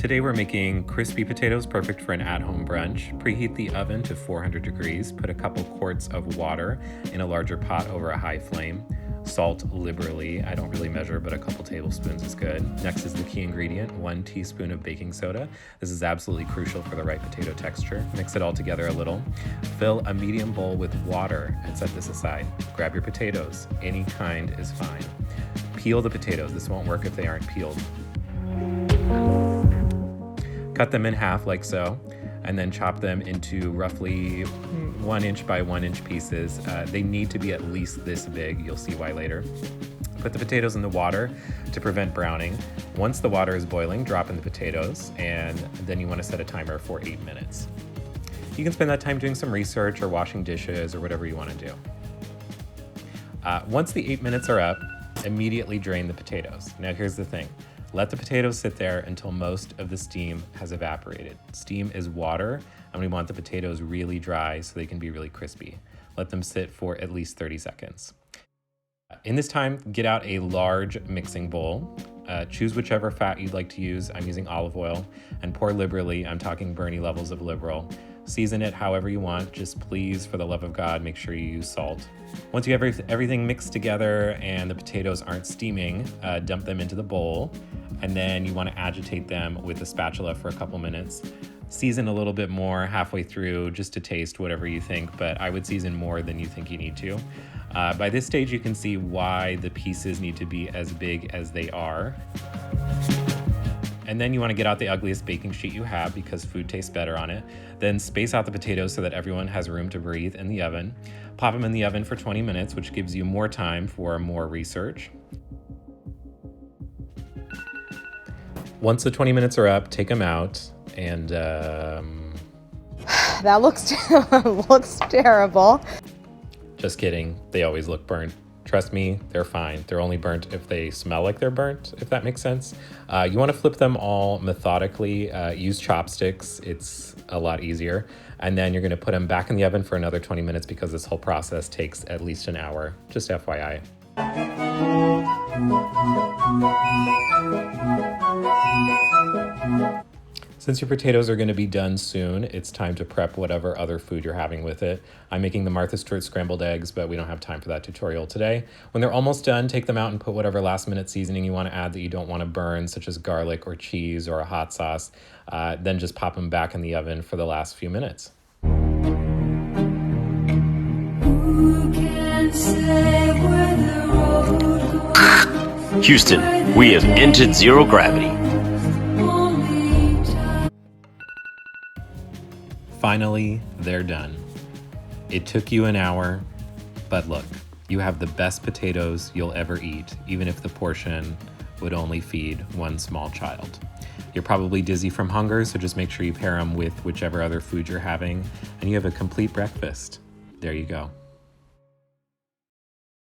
Today we're making crispy potatoes perfect for an at-home brunch. Preheat the oven to 400 degrees. Put a couple quarts of water in a larger pot over a high flame. Salt liberally. I don't really measure, but a couple tablespoons is good. Next is the key ingredient, 1 teaspoon of baking soda. This is absolutely crucial for the right potato texture. Mix it all together a little. Fill a medium bowl with water and set this aside. Grab your potatoes. Any kind is fine. Peel the potatoes. This won't work if they aren't peeled. Cut them in half like so, and then chop them into roughly 1 inch by 1 inch pieces. They need to be at least this big. You'll see why later. Put the potatoes in the water to prevent browning. Once the water is boiling, drop in the potatoes, and then you want to set a timer for 8 minutes. You can spend that time doing some research or washing dishes or whatever you want to do. Once the 8 minutes are up, immediately drain the potatoes. Now here's the thing. Let the potatoes sit there until most of the steam has evaporated. Steam is water, and we want the potatoes really dry so they can be really crispy. Let them sit for at least 30 seconds. In this time, get out a large mixing bowl. Choose whichever fat you'd like to use. I'm using olive oil, and pour liberally. I'm talking Bernie levels of liberal. Season it however you want. Just please, for the love of God, make sure you use salt. Once you have everything mixed together and the potatoes aren't steaming, dump them into the bowl. And then you want to agitate them with a spatula for a couple minutes. Season a little bit more halfway through just to taste whatever you think, but I would season more than you think you need to. By this stage, you can see why the pieces need to be as big as they are. And then you want to get out the ugliest baking sheet you have because food tastes better on it. Then space out the potatoes so that everyone has room to breathe in the oven. Pop them in the oven for 20 minutes, which gives you more time for more research. Once the 20 minutes are up, take them out and that looks terrible. Just kidding. They always look burnt. Trust me, they're fine. They're only burnt if they smell like they're burnt, if that makes sense. You want to flip them all methodically. Use chopsticks. It's a lot easier. And then you're going to put them back in the oven for another 20 minutes because this whole process takes at least an hour. Just FYI. Since your potatoes are going to be done soon, it's time to prep whatever other food you're having with it. I'm making the Martha Stewart scrambled eggs, but we don't have time for that tutorial today. When they're almost done, take them out and put whatever last minute seasoning you want to add that you don't want to burn, such as garlic or cheese or a hot sauce. Then just pop them back in the oven for the last few minutes. Houston, we have entered zero gravity. Finally, they're done. It took you an hour, but look, you have the best potatoes you'll ever eat, even if the portion would only feed one small child. You're probably dizzy from hunger, so just make sure you pair them with whichever other food you're having, and you have a complete breakfast. There you go.